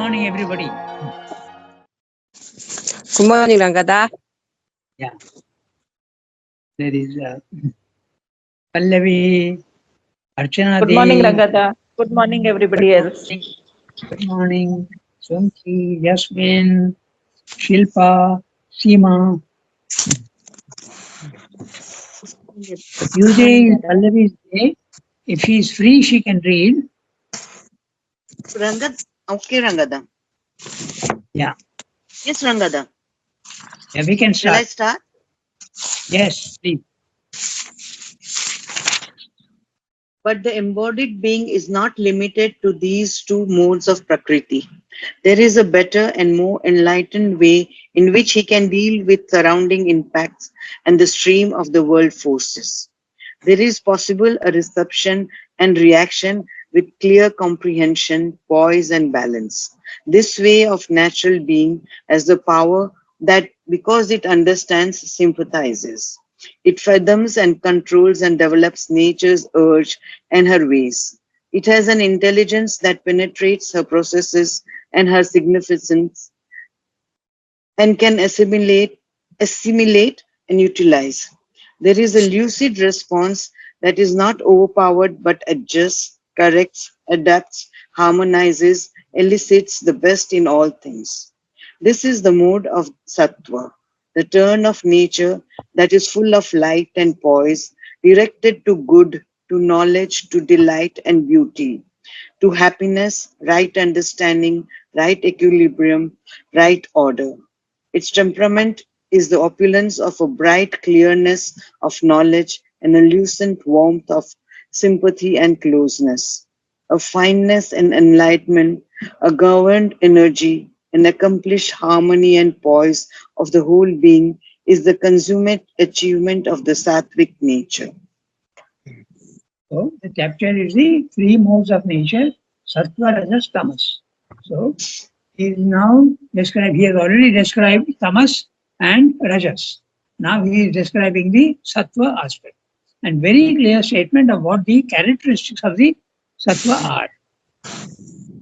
morning, everybody. Good morning, Ranganath. Yeah. There is Pallavi, Archana. Good morning, Rangada. Good morning, everybody else. Good morning, Sumki, Yasmin, Shilpa, Seema. Usually, Pallavi's day. If she is free, she can read. Rangad, okay, Rangada. Yeah. Yes, Rangada. Yeah, we can Shall I start. start? Yes, please. But the embodied being is not limited to these two modes of Prakriti. There is a better and more enlightened way in which he can deal with surrounding impacts and the stream of the world forces. There is possible a reception and reaction with clear comprehension, poise, and balance. This way of natural being has the power that, because it understands, sympathizes. It fathoms and controls and develops nature's urge and her ways. It has an intelligence that penetrates her processes and her significance and can assimilate and utilize. There is a lucid response that is not overpowered but adjusts, corrects, adapts, harmonizes, elicits the best in all things. This is the mode of sattva, the turn of nature that is full of light and poise, directed to good, to knowledge, to delight and beauty, to happiness, right understanding, right equilibrium, right order. Its temperament is the opulence of a bright clearness of knowledge and a lucent warmth of sympathy and closeness, a fineness and enlightenment, a governed energy, an accomplished harmony and poise of the whole being is the consummate achievement of the sattvic nature. So the chapter is the three modes of nature, Sattva, Rajas, Tamas. So he is now described. He has already described Tamas and Rajas. Now he is describing the Sattva aspect, and very clear statement of what the characteristics of the Sattva are.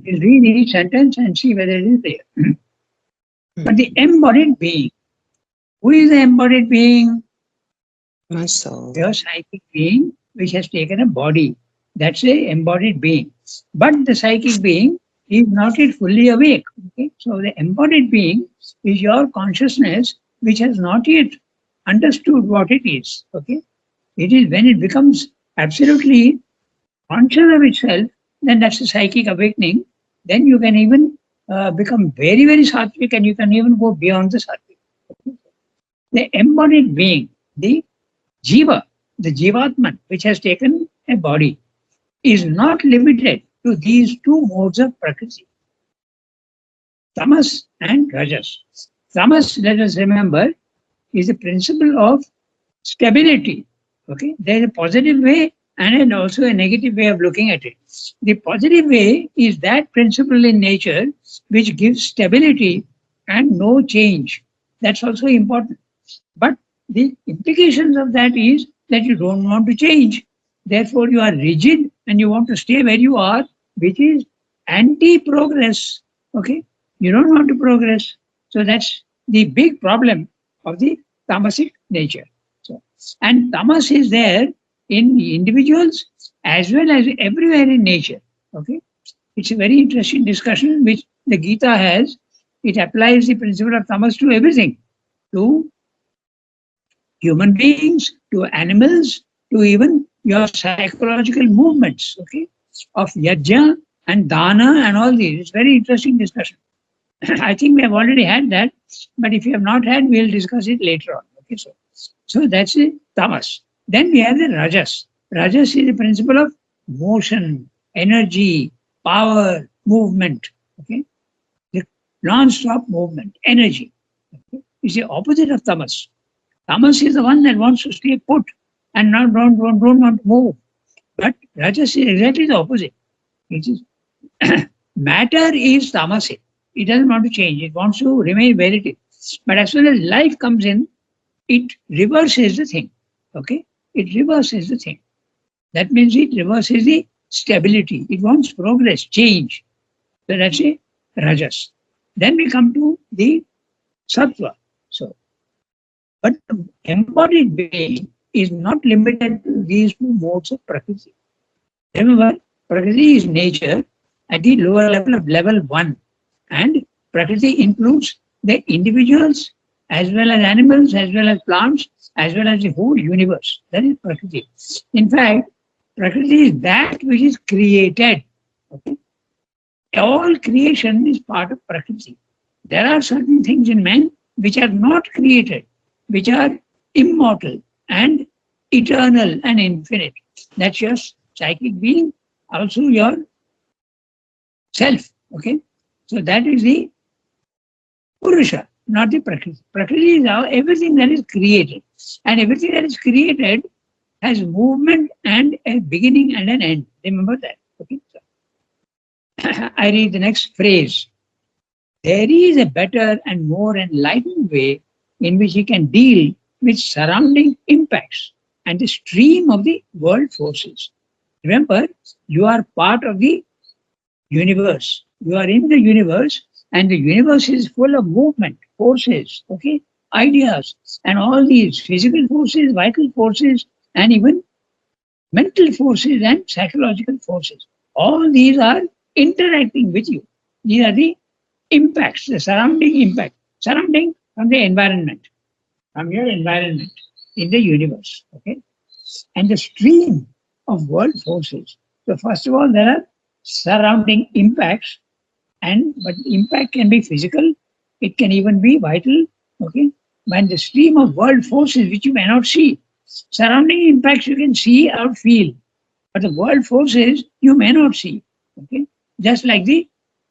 You read each sentence and see whether it is there. But the embodied being, who is the embodied being? My soul. Your psychic being which has taken a body. That's a embodied being. But the psychic being is not yet fully awake. Okay? So the embodied being is your consciousness which has not yet understood what it is. Okay? It is when it becomes absolutely conscious of itself, then that's a psychic awakening. Then you can even become very, very sattvic, and you can even go beyond the sattvic. Okay? The embodied being, the jiva, the jivatman, which has taken a body, is not limited to these two modes of prakriti, tamas and rajas. Tamas, let us remember, is a principle of stability. Okay, there is a positive way and also a negative way of looking at it. The positive way is that principle in nature which gives stability and no change. That's also important. But the implications of that is that you don't want to change. Therefore, you are rigid and you want to stay where you are, which is anti-progress. Okay, you don't want to progress. So that's the big problem of the tamasic nature. So, and tamas is there in individuals as well as everywhere in nature. Okay, it's a very interesting discussion which the Gita has. It applies the principle of tamas to everything, to human beings, to animals, to even your psychological movements, okay, of yajna and dana and all these. It's very interesting discussion. I think we have already had that, but if you have not had, we'll discuss it later on. Okay, so that's the tamas. Then we have the rajas. Rajas is the principle of motion, energy, power, movement. Okay, the non-stop movement, energy. Okay? It's the opposite of tamas. Tamas is the one that wants to stay put and don't want to move. But Rajas is exactly the opposite. It is matter is tamasic. It doesn't want to change. It wants to remain where it is. But as soon as life comes in, it reverses the thing. Okay? It reverses the thing. That means it reverses the stability. It wants progress, change. So that's a rajas. Then we come to the sattva. So, but the embodied being is not limited to these two modes of prakriti. Remember, prakriti is nature at the lower level of level 1, and prakriti includes the individuals as well as animals, as well as plants, as well as the whole universe. That is prakriti. In fact, prakriti is that which is created. Okay? All creation is part of prakriti. There are certain things in man which are not created, which are immortal and eternal and infinite. That's your psychic being, also your self. Okay, so that is the Purusha, not the Prakriti. Prakriti is everything that is created, and everything that is created has movement and a beginning and an end. Remember that. Okay, so I read the next phrase. There is a better and more enlightened way in which he can deal with surrounding impacts and the stream of the world forces. Remember, you are part of the universe. You are in the universe, and the universe is full of movement, forces, okay, ideas, and all these physical forces, vital forces, and even mental forces and psychological forces. All these are interacting with you. These are the impacts, the surrounding impact, surrounding from the environment, from your environment in the universe. Okay, and the stream of world forces. So first of all, there are surrounding impacts, and but impact can be physical, it can even be vital. Okay, when the stream of world forces which you may not see, surrounding impacts you can see or feel, but the world forces you may not see. Okay, just like the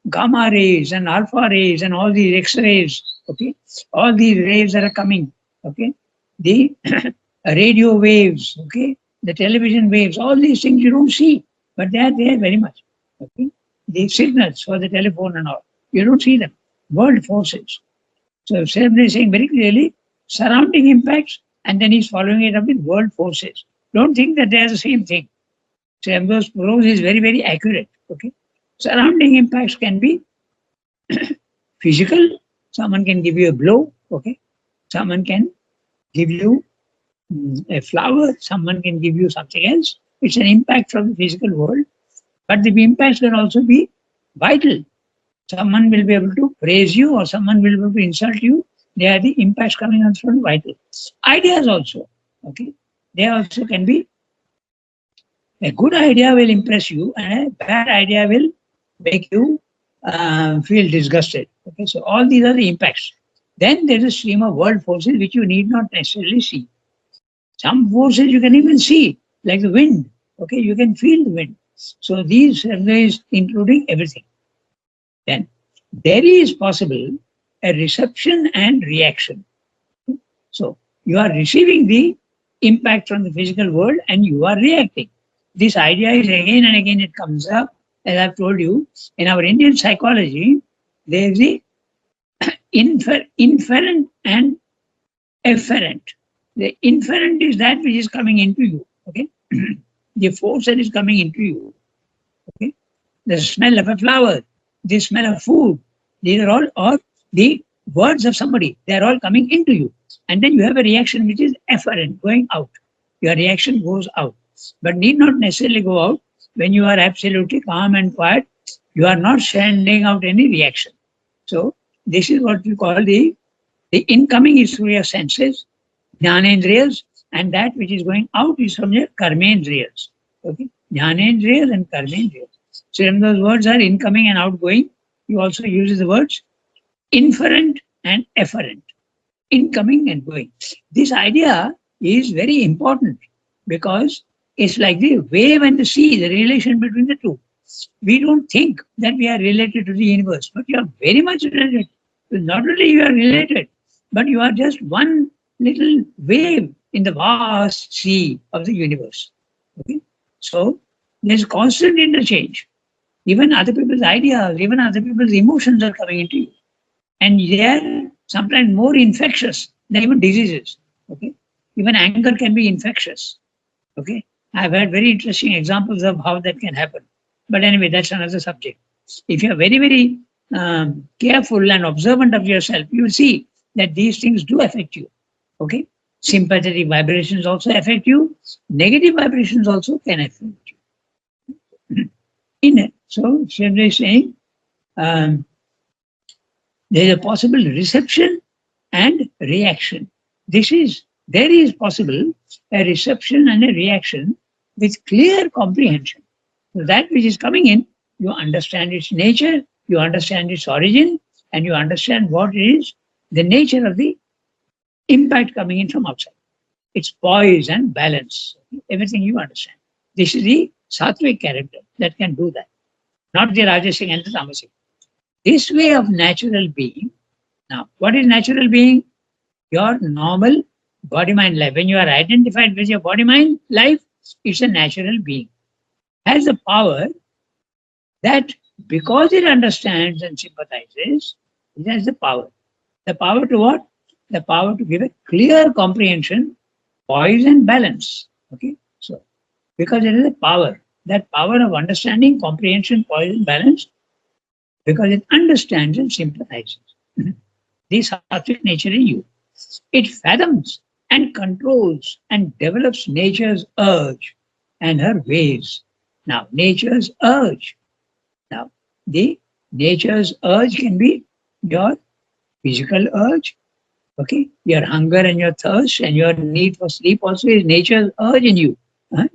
gamma rays and alpha rays and all these X-rays. Okay, all these rays that are coming. Okay, the radio waves. Okay, the television waves. All these things you don't see, but they are there very much. Okay, the signals for the telephone and all, you don't see them. World forces. So Srivastava is saying very clearly surrounding impacts, and then he's following it up with world forces. Don't think that they are the same thing. Srivastava's prose is very, very accurate. Okay, surrounding impacts can be physical. Someone can give you a blow. Okay, someone can give you a flower. Someone can give you something else. It's an impact from the physical world, but the impacts can also be vital. Someone will be able to praise you, or someone will be able to insult you. They are the impacts coming on from vital. Ideas also. Okay, they also can be. A good idea will impress you, and a bad idea will make you feel disgusted. Okay, so all these are the impacts. Then there is a stream of world forces which you need not necessarily see. Some forces you can even see, like the wind. Okay, you can feel the wind. So these is including everything. Then there is possible a reception and reaction. So you are receiving the impact from the physical world and you are reacting. This idea is again and again it comes up. As I've told you, in our Indian psychology, there is the inferent and efferent. The inferent is that which is coming into you. Okay, the force that is coming into you. Okay, the smell of a flower, the smell of food. These are all, or the words of somebody. They are all coming into you, and then you have a reaction which is efferent, going out. Your reaction goes out, but need not necessarily go out. When you are absolutely calm and quiet, you are not sending out any reaction. So this is what we call the incoming is through your senses, jnanendriyas, and that which is going out is from your karmendriyas. Okay, jnanendriyas and karmendriyas. So when those words are incoming and outgoing, you also use the words inferent and efferent, incoming and going. This idea is very important because it's like the wave and the sea, the relation between the two. We don't think that we are related to the universe, but you are very much related. Not only you are related, but you are just one little wave in the vast sea of the universe. Okay? So there's constant interchange. Even other people's ideas, even other people's emotions are coming into you. And they are sometimes more infectious than even diseases. Okay? Even anger can be infectious. Okay? I've had very interesting examples of how that can happen. But anyway, that's another subject. If you are very, very careful and observant of yourself, you will see that these things do affect you. Okay? Sympathetic vibrations also affect you. Negative vibrations also can affect you. In it. So, Shri is saying there is a possible reception and reaction. There is possible a reception and a reaction with clear comprehension. So that which is coming in, you understand its nature, you understand its origin, and you understand what is the nature of the impact coming in from outside. It's poise and balance. Everything you understand. This is the sattvic character that can do that, not the rajasic and the tamasic. This way of natural being. Now, what is natural being? Your normal body-mind life. When you are identified with your body-mind life, it's a natural being. Has the power that because it understands and sympathizes, it has the power. The power to what? The power to give a clear comprehension, poise and balance. Okay? So, because it is a power, that power of understanding, comprehension, poise and balance, because it understands and sympathizes. This sattvic nature in you. It fathoms and controls and develops nature's urge and her ways. Now, nature's urge. Now, the nature's urge can be your physical urge, okay? Your hunger and your thirst and your need for sleep also is nature's urge in you.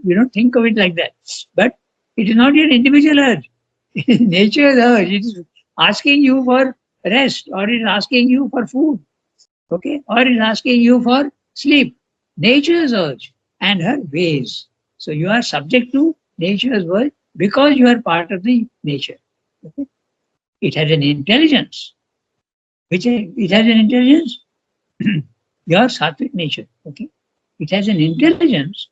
You don't think of it like that. But it is not your individual urge. It is nature's urge. It is asking you for rest, or it is asking you for food, okay? Or it is asking you for sleep. Nature's urge and her ways. So you are subject to nature's urge because you are part of the nature. Okay? It has an intelligence. It has an intelligence. Your sattvic nature. Okay? It has an intelligence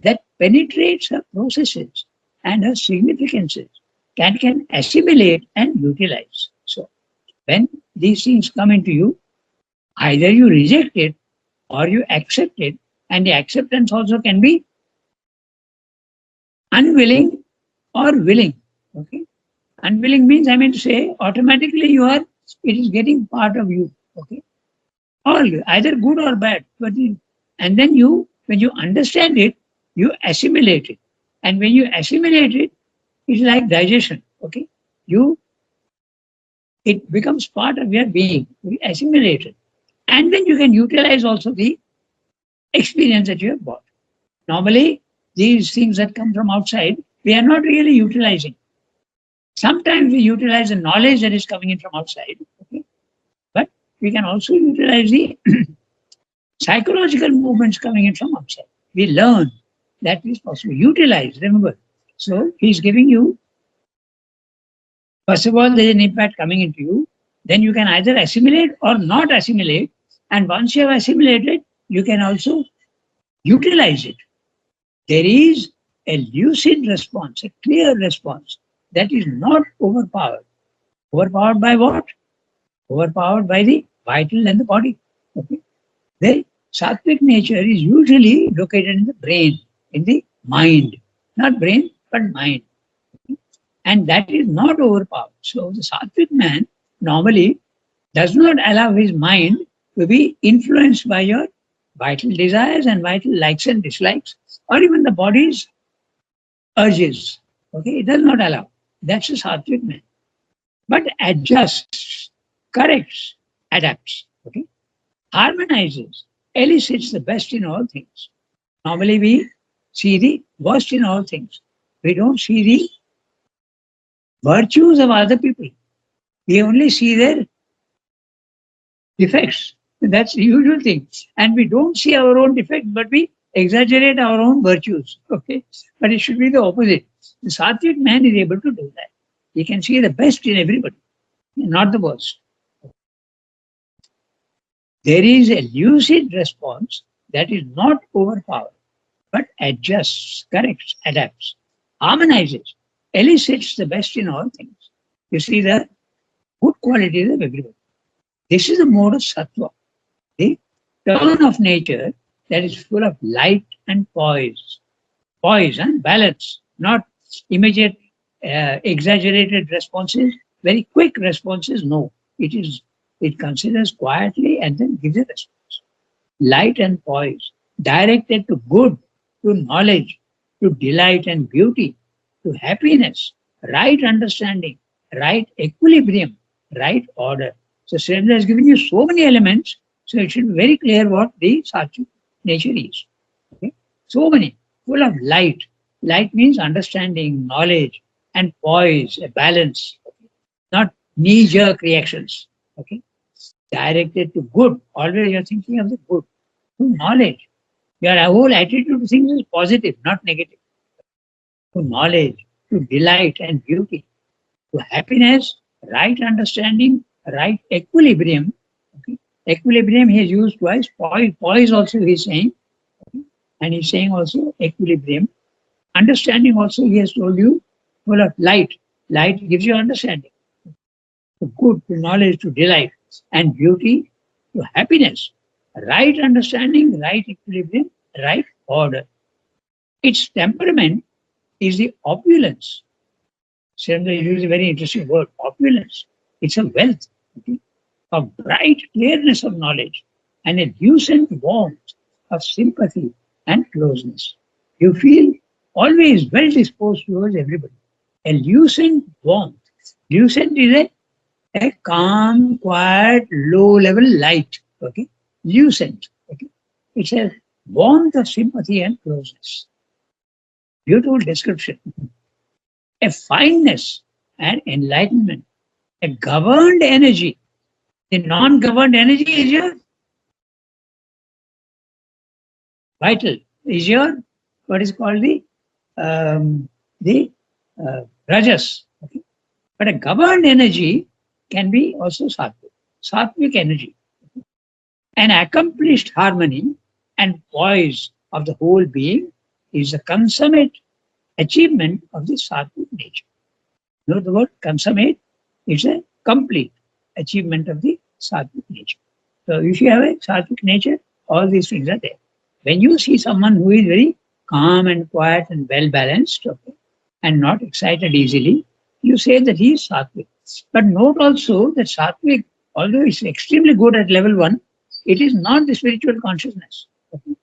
that penetrates her processes and her significances, can assimilate and utilize. So when these things come into you, either you reject it or you accept it, and the acceptance also can be unwilling or willing. Okay? Unwilling means, I mean to say, automatically it is getting part of you. Okay? All, either good or bad. And then when you understand it, you assimilate it. And when you assimilate it, it's like digestion. Okay? It becomes part of your being. You assimilate it. And then you can utilize also the experience that you have bought. Normally, these things that come from outside, we are not really utilizing. Sometimes we utilize the knowledge that is coming in from outside, okay? But we can also utilize the psychological movements coming in from outside. We learn that is possible. Utilize, remember. So he's giving you, first of all, there is an impact coming into you. Then you can either assimilate or not assimilate. And once you have assimilated, you can also utilize it. There is a lucid response, a clear response that is not overpowered. Overpowered by what? Overpowered by the vital and the body. Okay? The sattvic nature is usually located in the brain, in the mind. Not brain, but mind. Okay? And that is not overpowered. So the sattvic man normally does not allow his mind to be influenced by your vital desires and vital likes and dislikes, or even the body's urges. Okay, it does not allow. That's a sattvic man. But adjusts, corrects, adapts. Okay, harmonizes, elicits the best in all things. Normally, we see the worst in all things. We don't see the virtues of other people. We only see their defects. That's the usual thing. And we don't see our own defects, but we exaggerate our own virtues. Okay? But it should be the opposite. The sattvic man is able to do that. He can see the best in everybody, not the worst. There is a lucid response that is not overpowered, but adjusts, corrects, adapts, harmonizes, elicits the best in all things. You see the good qualities of everybody. This is the mode of sattva, the turn of nature that is full of light and poise. Poise and balance, not immediate, exaggerated responses very quick response is no. It considers quietly and then gives a response. Light and poise, directed to good, to knowledge, to delight and beauty, to happiness, right understanding, right equilibrium, right order. So Srendra has given you so many elements, so it should be very clear what the Sattvic nature is. Okay? So many, full of light. Light means understanding, knowledge, and poise, a balance, not knee-jerk reactions. Okay, directed to good. Always you're thinking of the good, to knowledge. Your whole attitude to things is positive, not negative. To knowledge, to delight and beauty, to happiness, right understanding, right equilibrium. Okay? Equilibrium he has used twice. Poise also he is saying, okay? And he's saying also equilibrium. Understanding also he has told you, full of light. Light gives you understanding. To good, to knowledge, to delight, and beauty, to happiness. Right understanding, right equilibrium, right order. Its temperament is the opulence. Sandra used a very interesting word, opulence. It's a wealth, okay, of bright clearness of knowledge and a lucent warmth of sympathy and closeness. You feel always well disposed towards everybody. A lucent warmth. Lucent is a calm, quiet, low level light. Okay, lucent. Okay, it's a warmth of sympathy and closeness. Beautiful description. A fineness and enlightenment, a governed energy. The non-governed energy is your vital, is your what is called the rajas. Okay? But a governed energy can be also sattvic, sattvic energy. An accomplished harmony and poise of the whole being is a consummate achievement of the sattvic nature. Note the word consummate, it's a complete achievement of the sattvic nature. So if you have a sattvic nature, all these things are there. When you see someone who is very calm and quiet and well balanced, okay, and not excited easily, you say that he is sattvic. But note also that sattvic, although it's extremely good at level 1, it is not the spiritual consciousness. Okay?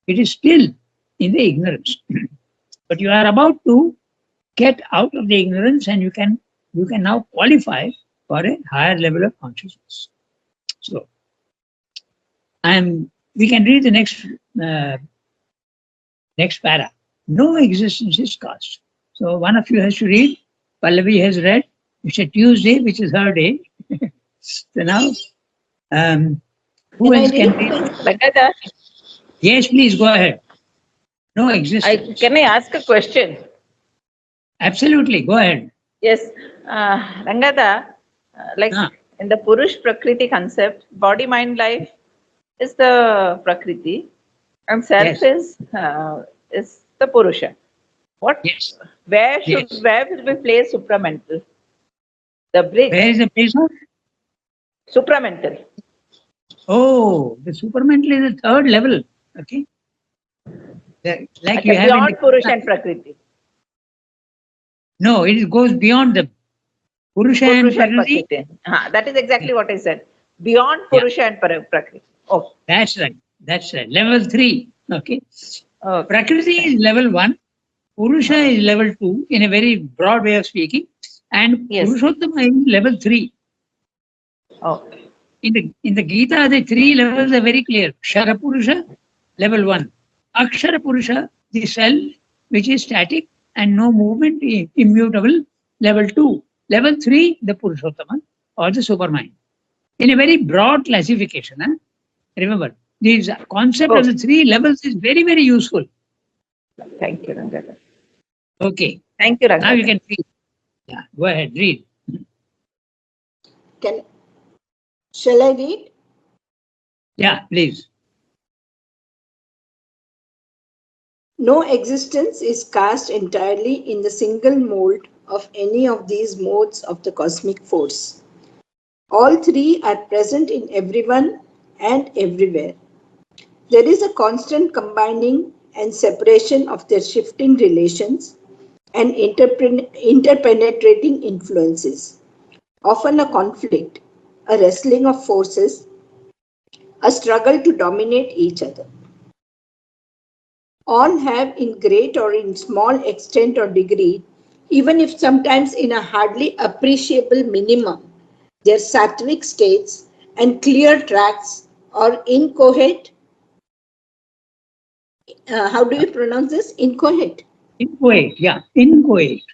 It is still in the ignorance. But you are about to get out of the ignorance and you can now qualify for a higher level of consciousness. So we can read the next para. No existence is caused. So one of you has to read. Pallavi has read. It's a Tuesday, which is her day. So now, who else can read? Ranganath, Yes, please go ahead. No existence. can I ask a question? Absolutely, go ahead. Yes, Ranganath, like in the Purush Prakriti concept, body, mind, life is the Prakriti, and self is the Purusha. What? Yes. Where will we place supramental? The bridge. Where is the place of? Supramental. Oh, the supramental is the third level. Okay. Like you have beyond Purusha and Prakriti. No, it goes beyond the Purusha and Prakriti. That is exactly what I said. Beyond Purusha and Prakriti. Oh, that's right. That's right. Level 3. Okay. Prakriti is level 1. Purusha is level 2 in a very broad way of speaking. And Purushottama is level 3. Okay. In the Gita, the 3 levels are very clear. Kshara Purusha, level 1. Akshara Purusha, the self, which is static and no movement, immutable, level 2. Level 3, the Purushottama or the supermind. In a very broad classification. Huh? Remember, this concept of the 3 levels is very, very useful. Thank you, Ranganath. Okay. Thank you, Ranganath. Now you can read. Yeah, go ahead, read. Shall I read? Yeah, please. No existence is cast entirely in the single mold of any of these modes of the cosmic force. All 3 are present in everyone and everywhere. There is a constant combining and separation of their shifting relations and interpenetrating influences. often a conflict, a wrestling of forces, a struggle to dominate each other. All have, in great or in small extent or degree, even if sometimes in a hardly appreciable minimum, their sattvic states and clear tracks or incoherent. How do you pronounce this? Incoherent. Inchoate, yeah, inchoate.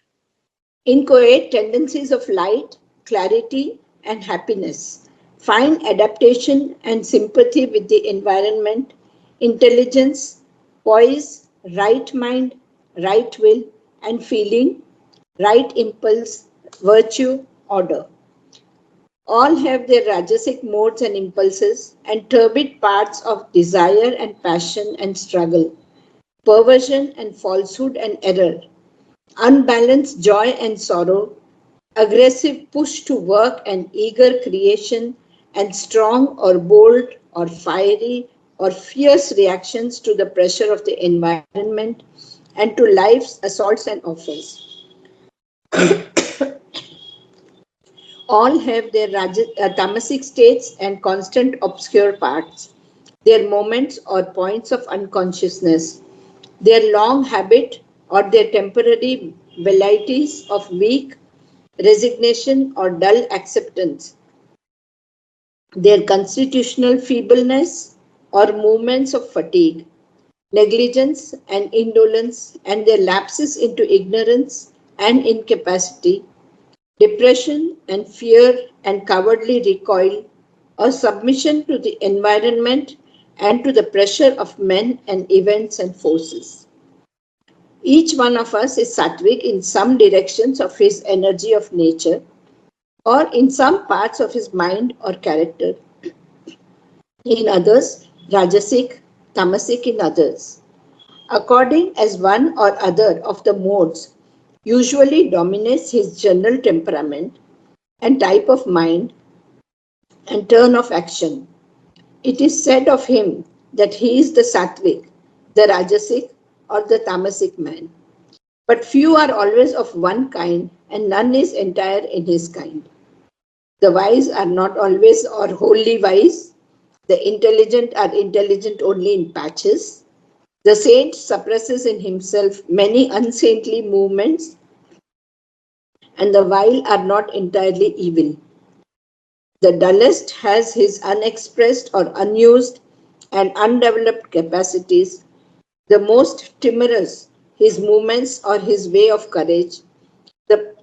Inchoate tendencies of light, clarity, and happiness, fine adaptation and sympathy with the environment, intelligence, poise, right mind, right will, and feeling, right impulse, virtue, order. All have their rajasic modes and impulses and turbid parts of desire and passion and struggle, perversion and falsehood and error, unbalanced joy and sorrow, aggressive push to work and eager creation, and strong or bold or fiery or fierce reactions to the pressure of the environment and to life's assaults and offers. All have their tamasic states and constant obscure parts, their moments or points of unconsciousness, their long habit or their temporary velleities of weak resignation or dull acceptance, their constitutional feebleness or movements of fatigue, negligence and indolence, and their lapses into ignorance and incapacity, depression and fear and cowardly recoil, or submission to the environment and to the pressure of men and events and forces. Each one of us is sattvic in some directions of his energy of nature or in some parts of his mind or character. In others, rajasic, tamasic in others. According as one or other of the modes usually dominates his general temperament and type of mind and turn of action, it is said of him that he is the sattvic, the rajasic, or the tamasic man. But few are always of one kind, and none is entire in his kind. The wise are not always or wholly wise. The intelligent are intelligent only in patches. The saint suppresses in himself many unsaintly movements, and the vile are not entirely evil. The dullest has his unexpressed or unused and undeveloped capacities. The most timorous, his movements or his way of courage. The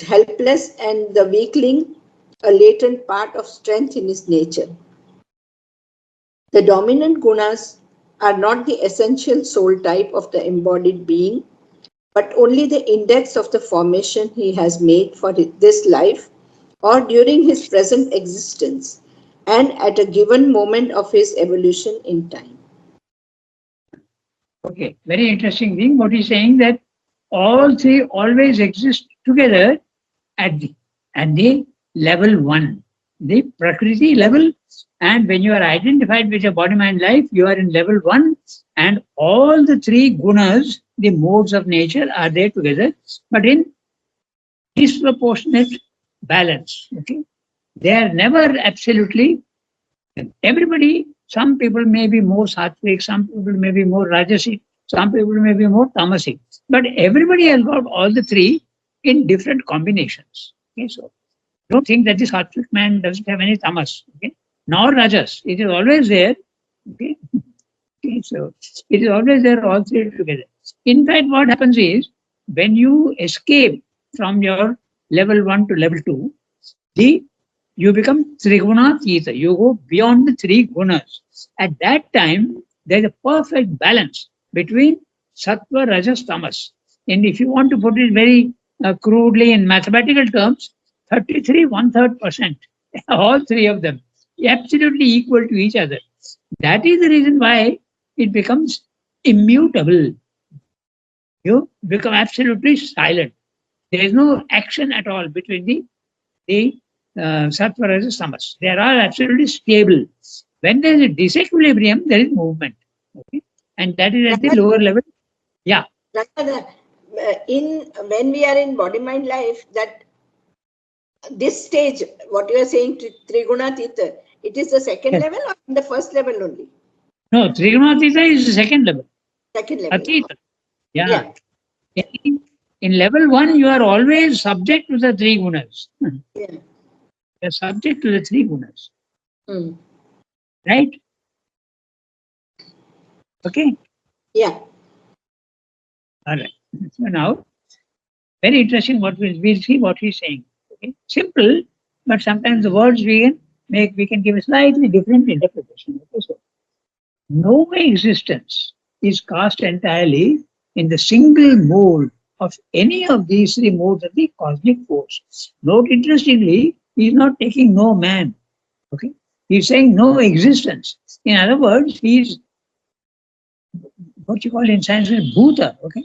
helpless and the weakling, a latent part of strength in his nature. The dominant gunas are not the essential soul type of the embodied being, but only the index of the formation he has made for this life or during his present existence and at a given moment of his evolution in time. Okay, very interesting thing. What he's saying that all three always exist together at the level one, the Prakriti level. And when you are identified with your body, mind, life, you are in level one, and all the three gunas, the modes of nature, are there together, but in disproportionate balance. Okay, they are never absolutely. Everybody, some people may be more sattvic, some people may be more rajasic, some people may be more tamasic, but everybody has got all the three in different combinations. Okay, so don't think that this sattvic man doesn't have any tamas, okay, nor rajas. It is always there. Okay, okay, so it is always there, all three together. In fact, what happens is when you escape from your level one to level two, the you become Trigunatita. You go beyond the three gunas. At that time, there is a perfect balance between Sattva, Rajas, Tamas. And if you want to put it very crudely in mathematical terms, 33, 1/3%, all three of them, absolutely equal to each other. That is the reason why it becomes immutable. You become absolutely silent. There is no action at all between the sattva, rajas, tamas. They are all absolutely stable. When there is a disequilibrium, there is movement. Okay? And that is at the lower level. Yeah. In when we are in body mind life, that this stage, what you are saying, Trigunatita, it is the second Yes. level or the first level only? No, Trigunatita is the second level. Second level. Atita. Yeah. Yeah. In level 1, you are always subject to the three gunas. Yeah. You are subject to the three gunas. Hmm. Right? Okay. Yeah. All right. So now, very interesting what we'll see what he's saying. Okay. Simple, but sometimes the words we can give a slightly different interpretation. Okay. So no existence is cast entirely in the single mode of any of these three modes of the cosmic force. Note interestingly, he's not taking no man. Okay. He's saying no existence. In other words, he's what you call in Sanskrit Bhuta. Okay.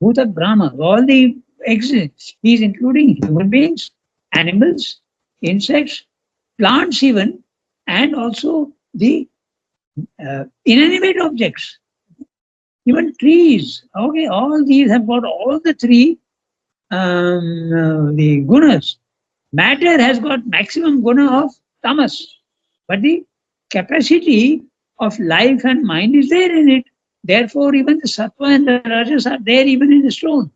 Bhuta Brahma, all the exist. He's including human beings, animals, insects, plants even, and also the inanimate objects, even trees. Okay, all these have got all the three the gunas. Matter has got maximum guna of tamas, but the capacity of life and mind is there in it. Therefore, even the sattva and the rajas are there even in the stone.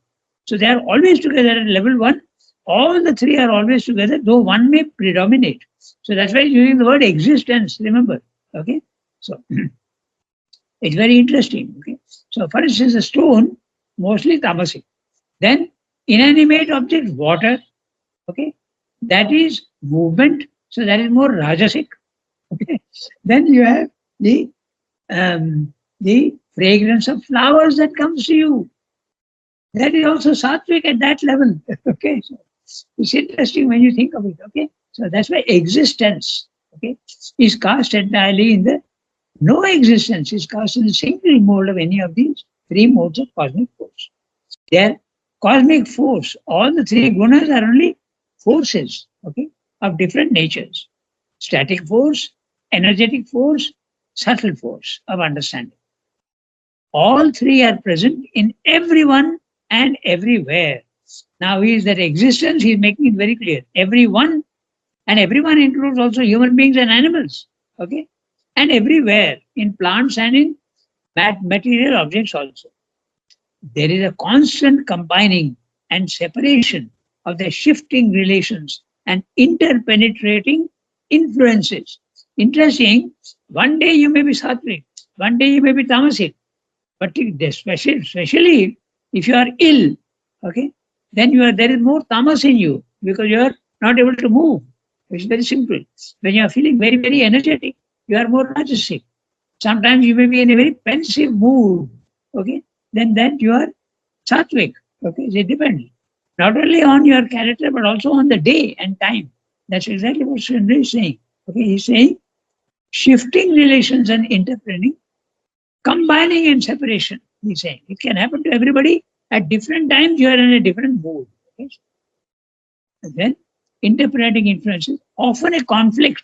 So they are always together at level 1. All the three are always together, though one may predominate. So that's why using the word existence, remember. Okay. So it's very interesting. Okay. So for instance, a stone, mostly tamasic. Then inanimate object, water. Okay. That is movement. So that is more rajasic. Okay. Then you have the fragrance of flowers that comes to you. That is also sattvic at that level. Okay. So it's interesting when you think of it. Okay. So that's why existence, okay, is cast entirely in the no existence is cast in a single mode of any of these three modes of cosmic force. Their cosmic force, all the three gunas are only forces, okay, of different natures. Static force, energetic force, subtle force of understanding. All three are present in everyone and everywhere. Now, is that existence? He's making it very clear. Everyone, and everyone includes also human beings and animals. Okay, and everywhere in plants and in material objects also. There is a constant combining and separation of the shifting relations and interpenetrating influences. Interesting. One day you may be sattvic, one day you may be tamasic, but especially if you are ill, okay, then there is more tamas in you because you are not able to move. It's very simple. When you are feeling very, very energetic, you are more rajasic. Sometimes you may be in a very pensive mood, okay, then that you are sattvic, okay, it depends. Not only on your character, but also on the day and time. That's exactly what Sundar is saying. Okay, he's saying shifting relations and interpreting, combining and separation, he's saying. It can happen to everybody at different times, you are in a different mood. Okay? And then interpreting influences, often a conflict.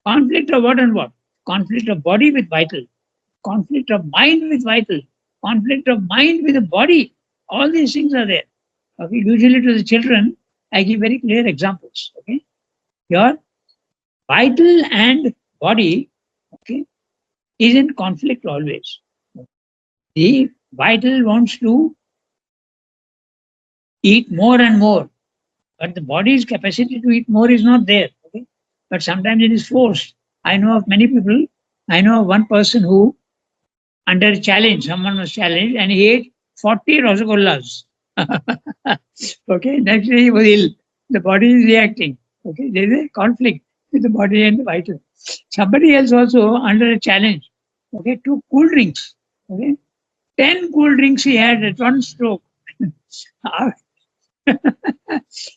Conflict of what and what? Conflict of body with vital, conflict of mind with vital, conflict of mind with the body. All these things are there. Okay, usually to the children, I give very clear examples. Okay, your vital and body, okay, is in conflict always. The vital wants to eat more and more, but the body's capacity to eat more is not there. Okay, but sometimes it is forced. I know of many people. I know of one person who, under challenge, someone was challenged and he ate 40 rasagollas. Okay, next day he was ill. The body is reacting. Okay, there is a conflict with the body and the vital. Somebody else also under a challenge. Okay, took cool drinks. Okay, 10 cool drinks he had at one stroke.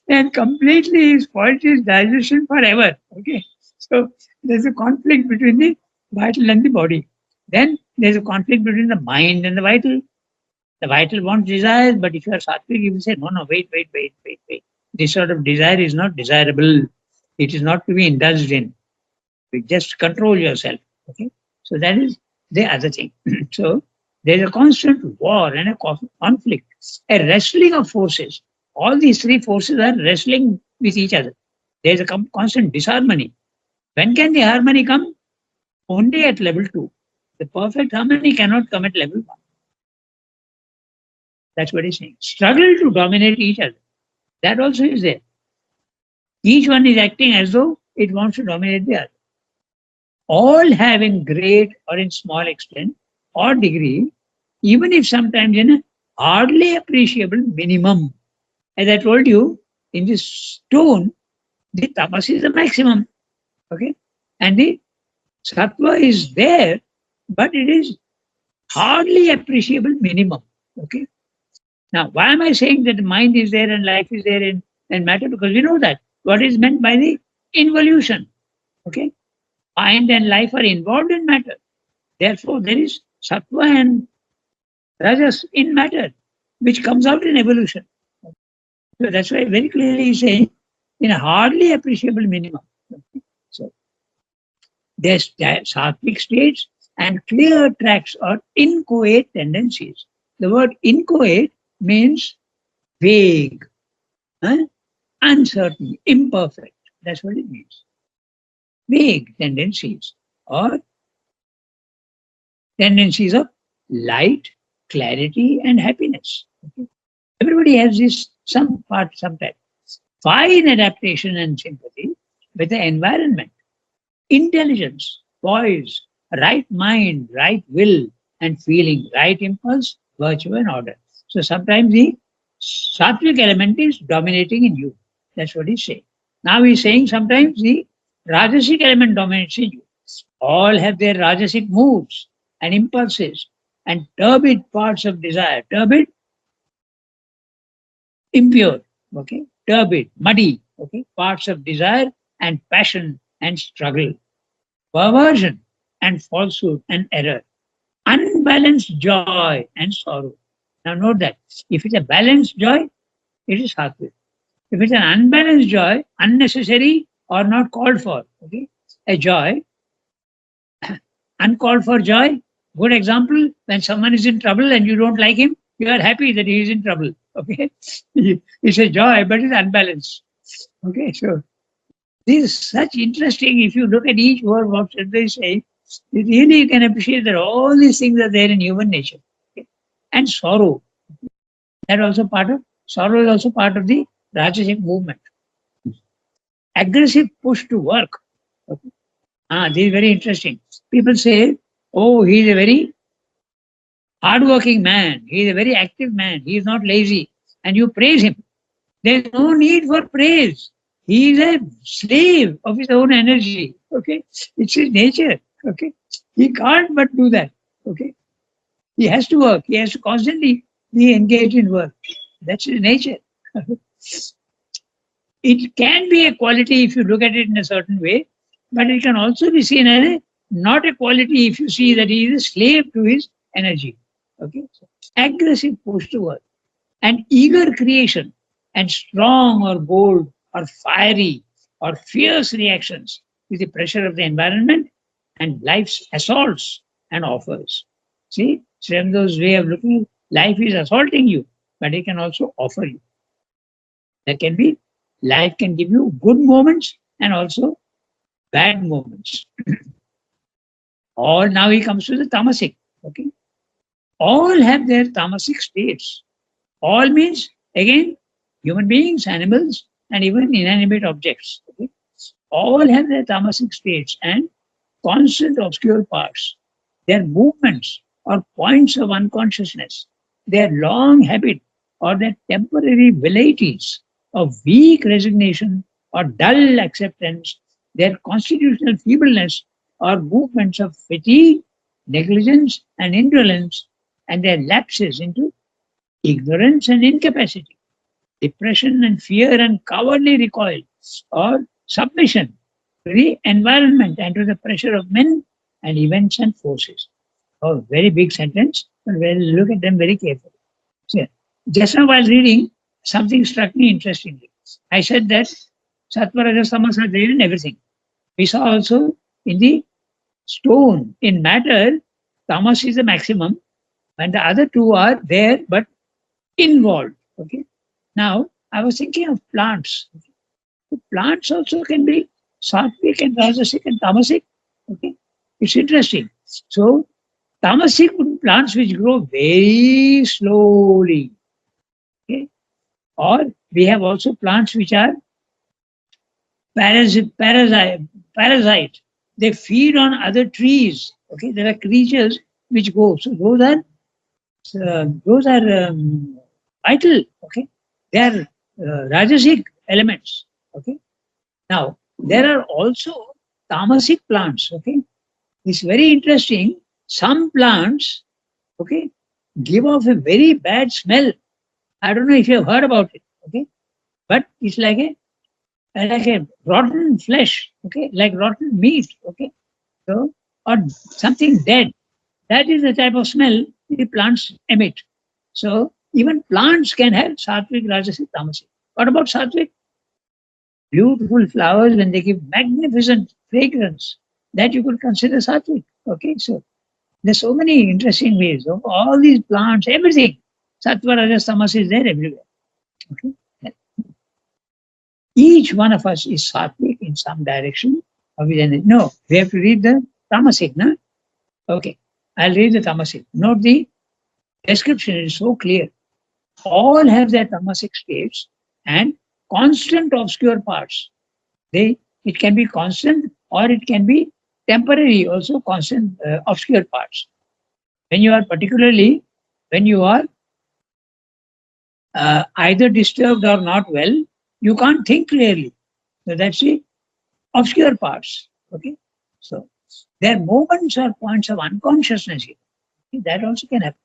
And completely spoiled his digestion forever. Okay, so there's a conflict between the vital and the body. Then there's a conflict between the mind and the vital. The vital wants desires, but if you are sattvic, you will say, no, wait. This sort of desire is not desirable. It is not to be indulged in. You just control yourself. Okay, so that is the other thing. So there is a constant war and a conflict, a wrestling of forces. All these three forces are wrestling with each other. There is a constant disharmony. When can the harmony come? Only at level 2. The perfect harmony cannot come at level 1. That's what he's saying. Struggle to dominate each other. That also is there. Each one is acting as though it wants to dominate the other. All have in great or in small extent or degree, even if sometimes in a hardly appreciable minimum. As I told you, in this stone, the tamas is the maximum. Okay? And the sattva is there, but it is hardly appreciable minimum. Okay? Now, why am I saying that the mind is there and life is there in matter? Because we know that what is meant by the involution. Okay? Mind and life are involved in matter. Therefore, there is sattva and rajas in matter, which comes out in evolution. So that's why very clearly he's saying in a hardly appreciable minimum. Okay? So there's sattvic states and clear tracks or inchoate tendencies. The word inchoate means vague, uncertain, imperfect. That's what it means. Vague tendencies or tendencies of light, clarity, and happiness. Okay? Everybody has this some part, sometimes. Fine adaptation and sympathy with the environment, intelligence, poise, right mind, right will, and feeling, right impulse, virtue, and order. So sometimes the sattvic element is dominating in you. That's what he's saying. Now he's saying sometimes the rajasic element dominates in you. All have their rajasic moods and impulses and turbid parts of desire. Turbid, impure, okay, turbid, muddy, okay, parts of desire and passion and struggle, perversion and falsehood and error, unbalanced joy and sorrow. Now note that if it's a balanced joy, it is sattvic. If it's an unbalanced joy, unnecessary or not called for, okay, a joy, uncalled for joy. Good example, when someone is in trouble and you don't like him, you are happy that he is in trouble. Okay, it's a joy, but it's unbalanced. Okay, so this is such interesting. If you look at each word what they say, really you can appreciate that all these things are there in human nature. Okay? And sorrow, that also part of sorrow is also part of the Rajasic movement. Aggressive push to work. Okay? This is very interesting. People say, oh, he is a very hardworking man. He is a very active man. He is not lazy. And you praise him. There is no need for praise. He is a slave of his own energy. Okay. It's his nature. Okay. He can't but do that. Okay. He has to work. He has to constantly be engaged in work. That's his nature. It can be a quality if you look at it in a certain way, but it can also be seen as not a quality if you see that he is a slave to his energy. Okay, so aggressive push to work and eager creation and strong or bold or fiery or fierce reactions to the pressure of the environment and life's assaults and offers. See, Srimdo's way of looking, life is assaulting you, but it can also offer you. There can be, life can give you good moments and also bad moments. All now he comes to the tamasic. Okay, all have their tamasic states. All means again human beings, animals, and even inanimate objects. Okay? All have their tamasic states and constant obscure parts. Their movements or points of unconsciousness, their long habit or their temporary velleities of weak resignation or dull acceptance, their constitutional feebleness or movements of fatigue, negligence, and indolence, and their lapses into ignorance and incapacity, depression and fear and cowardly recoil, or submission to the environment and to the pressure of men and events and forces. Oh, very big sentence, but we'll look at them very carefully. So, just now while reading, something struck me interestingly. I said that sattva, rajas, tamas are there in everything. We saw also in the stone, in matter, tamas is the maximum, and the other two are there but involved. Okay. Now, I was thinking of plants. plants also can be sattvic and rajasic and tamasic. Okay, it's interesting. So tamasic would be plants which grow very slowly. Okay, or we have also plants which are parasite. They feed on other trees. Okay, there are creatures which go. So those are vital. Okay, they are rajasic elements. Okay. Now there are also tamasic plants. Okay, it's very interesting. Some plants, okay, give off a very bad smell. I don't know if you have heard about it. Okay, but it's like a rotten flesh. Okay, like rotten meat. Okay, so or something dead. That is the type of smell the plants emit. So even plants can have sattvic, rajasic, tamasic. What about sattvic? Beautiful flowers when they give magnificent fragrance. That you could consider sattvic. Okay, so there's so many interesting ways of all these plants, everything. Sattva, rajas, tamas is there everywhere. Okay. Each one of us is sattvic in some direction. No, we have to read the tamasic, no? Okay, I'll read the tamasic. Note the description is so clear. All have their tamasic states and constant obscure parts. It can be constant or it can be temporary, also constant obscure parts. When you are either disturbed or not well, you can't think clearly. So that's the obscure parts. Okay, so there are moments or points of unconsciousness here. Okay? That also can happen.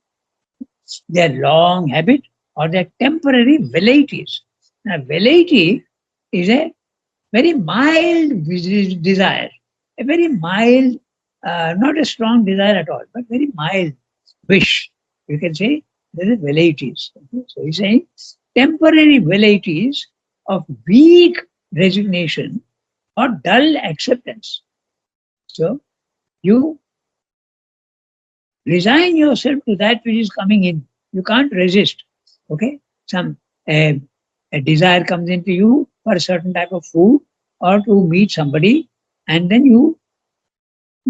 Their long habit or their temporary velleities. Now, velleity is a very mild desire, a very mild, not a strong desire at all, but very mild wish. You can say there is velleities. Okay? So he's saying temporary velleities of weak resignation or dull acceptance. So you resign yourself to that which is coming in. You can't resist. Okay, a desire comes into you for a certain type of food or to meet somebody, and then you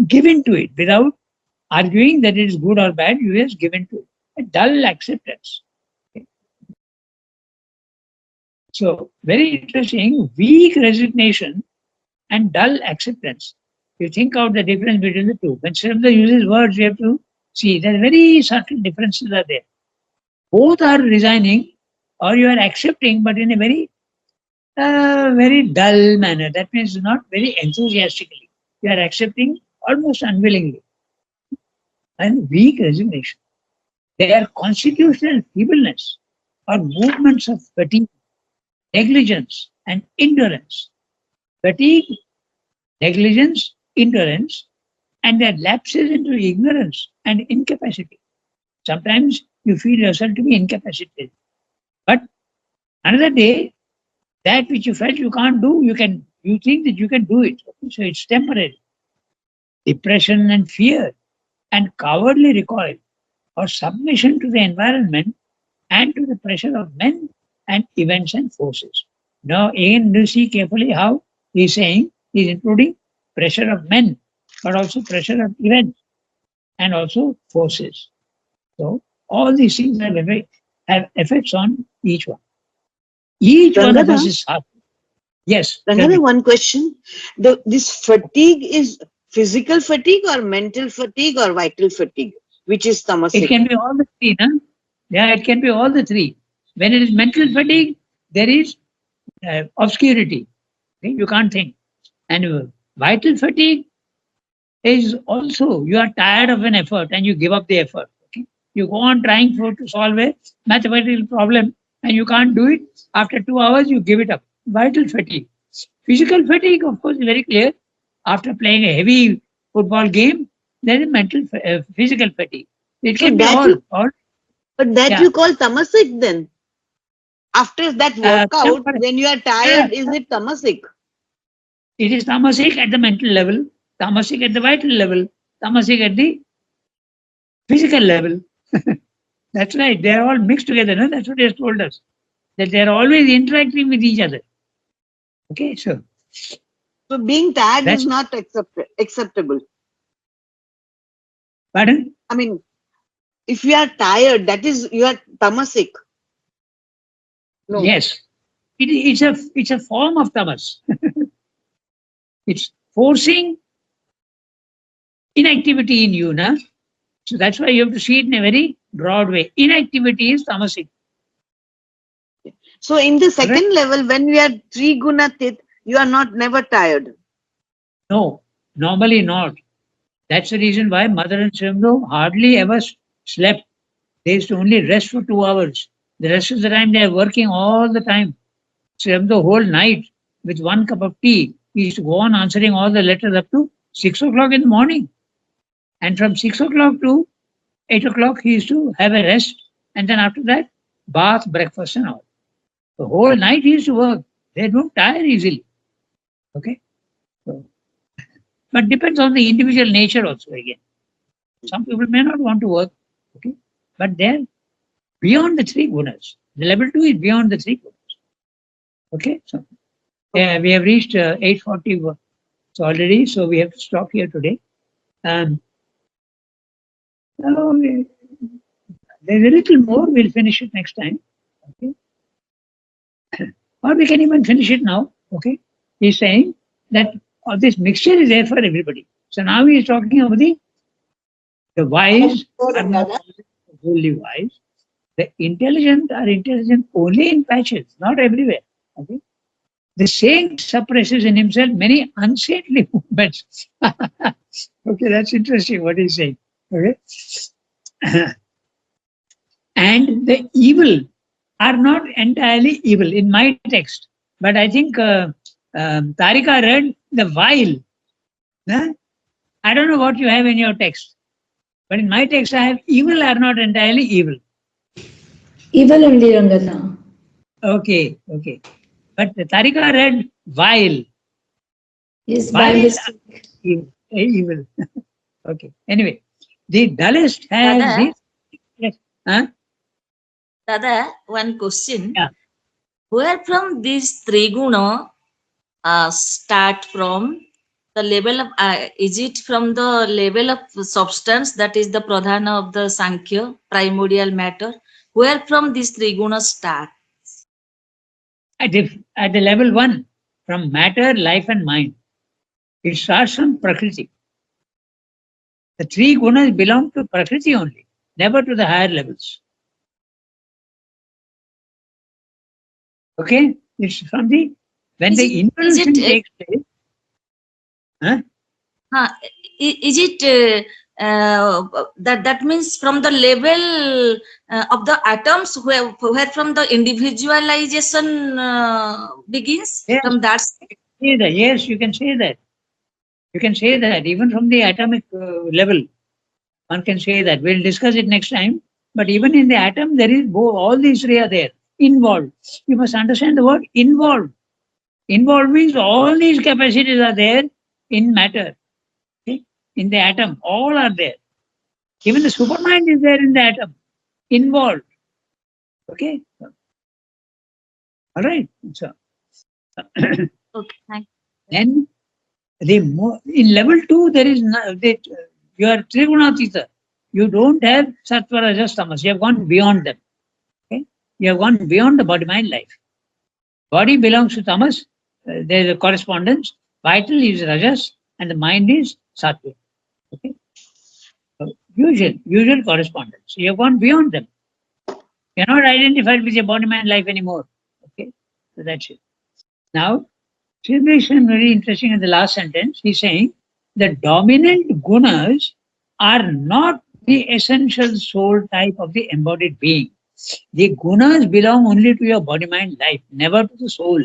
give in to it without arguing that it is good or bad. You just give in to it. A dull acceptance. Okay. So very interesting. Weak resignation and dull acceptance. You think out the difference between the two. When Srimda uses words, you have to see that very subtle differences are there. Both are resigning or you are accepting, but in a very dull manner. That means not very enthusiastically. You are accepting almost unwillingly. And weak resignation. They are constitutional feebleness or movements of fatigue, negligence, and indolence. Fatigue, negligence, indolence, and their lapses into ignorance and incapacity. Sometimes you feel yourself to be incapacitated. But another day, that which you felt you can't do, you think that you can do it. So it's temporary. Depression and fear and cowardly recoil or submission to the environment and to the pressure of men and events and forces. Now again you see carefully how he's saying he's including pressure of men, but also pressure of events and also forces. So all these things have effects on each one. Each one of us is hard. Yes. Another one question. This fatigue is physical fatigue or mental fatigue or vital fatigue, which is tamasic? It can be all the three, no? Yeah, it can be all the three. When it is mental fatigue, there is obscurity. Okay? You can't think. And vital fatigue is also you are tired of an effort and you give up the effort. Okay? You go on trying to solve a mathematical problem and you can't do it. After 2 hours, you give it up. Vital fatigue. Physical fatigue, of course, is very clear. After playing a heavy football game, there is physical fatigue. It can be all. But that you call tamasic then? After that workout, when you are tired, is it tamasic? It is tamasic at the mental level, tamasic at the vital level, tamasic at the physical level. That's right. They are all mixed together. No? That's what he has told us. That they are always interacting with each other. Okay, so So being tired That's- is not acceptable. pardon? I mean, if you are tired, that is you are tamasic. No. Yes, it's a form of tamas. It's forcing inactivity in you, na? So that's why you have to see it in a very broad way. Inactivity is tamasic. So in the second level, when we are trigunatit, you are not never tired. No, normally not. That's the reason why Mother and Srimdo hardly ever slept. They used to only rest for 2 hours. The rest of the time they are working all the time. Srimdo whole night with 1 cup of tea. He used to go on answering all the letters up to 6 o'clock in the morning. And from 6 o'clock to 8 o'clock, he used to have a rest. And then after that, bath, breakfast, and all. The whole night he used to work. They don't tire easily. Okay? So, but depends on the individual nature also again. Some people may not want to work. Okay? But they're beyond the three gunas. The level 2 is beyond the three gunas. Okay? So, yeah, we have reached 8:40 already, so we have to stop here today. Now, there's a little more, we'll finish it next time. Okay? Or we can even finish it now. Okay? He's saying that this mixture is there for everybody. So now he is talking about the wise are not wholly wise. The intelligent are intelligent only in patches, not everywhere. Okay? The saint suppresses in himself many unsaintly movements. Okay, that's interesting what he's saying. Okay. And the evil are not entirely evil in my text. But I think Tarika read the vile. Huh? I don't know what you have in your text. But in my text, I have evil are not entirely evil. Evil only, Rangana. Okay, okay. But Tarika read vile. Yes, by Vile mistake. evil. Okay. Anyway, the dullest has Dada? this. Yes. Huh? Dada, one question. Yeah. Where from these three guna start from? The level of, is it from the level of substance, that is the pradhana of the Sankhya, primordial matter? Where from these three gunas start? At the level 1, from matter, life, and mind. It starts from Prakriti. The three gunas belong to Prakriti only, never to the higher levels. Okay? It's from when Is the it- is involution it, takes place. Huh? Is it that means from the level of the atoms, where from the individualization begins? Yes. From that Say that. Yes, you can say that. You can say that even from the atomic level. One can say that. We'll discuss it next time. But even in the atom, there is all these three are there, involved. You must understand the word involved. Involved means all these capacities are there in matter. Okay? In the atom, all are there. Even the supermind is there in the atom, involved. Okay? All right. So okay, thank then in level 2, there is you are Trigunatita. You don't have Sattva, Rajas, Tamas. You have gone beyond them. Okay? You have gone beyond the body mind life. Body belongs to Tamas. There is a correspondence. Vital is Rajas and the mind is Sattva. Okay? So, usual correspondence. You have gone beyond them. You are not identified with your body mind life anymore. Okay? So that's it. Now, Sri Krishna very interesting in the last sentence. He's saying the dominant gunas are not the essential soul type of the embodied being. The gunas belong only to your body mind life, never to the soul.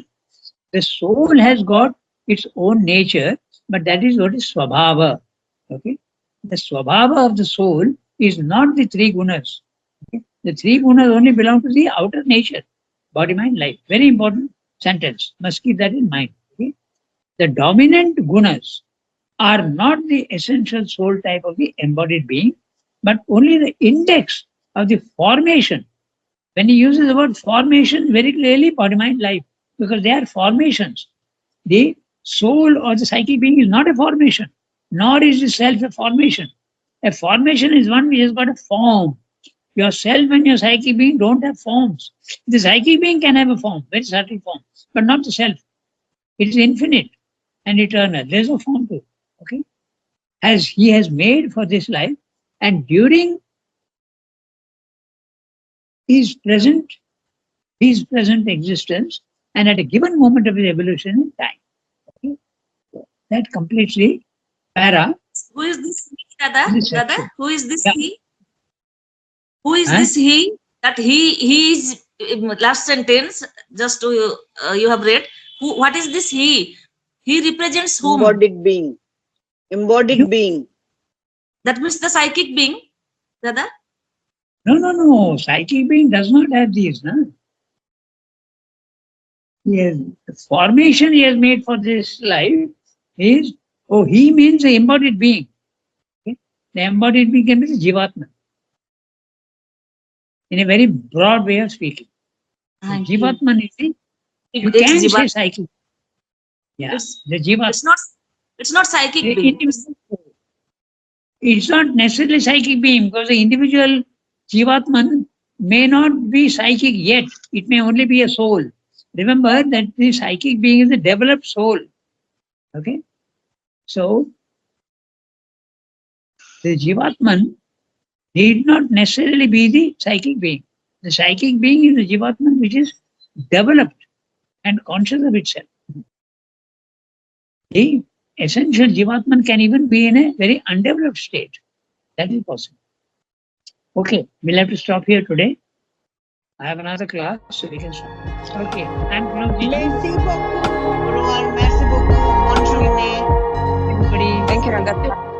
The soul has got its own nature, but that is what is swabhava. Okay? The swabhava of the soul is not the three gunas. Okay? The three gunas only belong to the outer nature, body mind life. Very important sentence. Must keep that in mind. Okay? The dominant gunas are not the essential soul type of the embodied being, but only the index of the formation. When he uses the word formation, very clearly body mind life, because they are formations. the soul or the psychic being is not a formation, nor is the self a formation. A formation is one which has got a form. Yourself and your psychic being don't have forms. The psychic being can have a form, very subtle form, but not the self. It is infinite and eternal. There's no form to it. Okay? As he has made for this life, and during his present existence, and at a given moment of his evolution in time. Okay? That completely para. Who is this he, Dada? This Dada, section. who is this Yeah. he? Who is Huh? this he? That he is last sentence. Just to you have read. Who? What is this he? He represents whom? Embodied being. Embodied You- being. That means the psychic being, Dada. No. Psychic being does not have these. No? The formation he has made for this life is, he means the embodied being. Okay? The embodied being can be the Jivatma. In a very broad way of speaking. Thank you. Jivatman is the, you It's can Jiva- say psychic. Yeah, It's- the Jivatman. It's not psychic The being. individual- It's not necessarily psychic being, because the individual Jivatman may not be psychic yet. It may only be a soul. Remember that the psychic being is a developed soul. Okay? So, the Jivatman need not necessarily be the psychic being. The psychic being is the Jivatman which is developed and conscious of itself. The essential Jivatman can even be in a very undeveloped state. That is possible. Okay, we'll have to stop here today. I have another class, so we can stop. Okay, I'm closing. Merci beaucoup. Rohan, merci beaucoup. Bonne journée. Everybody. Thank you, Rangada.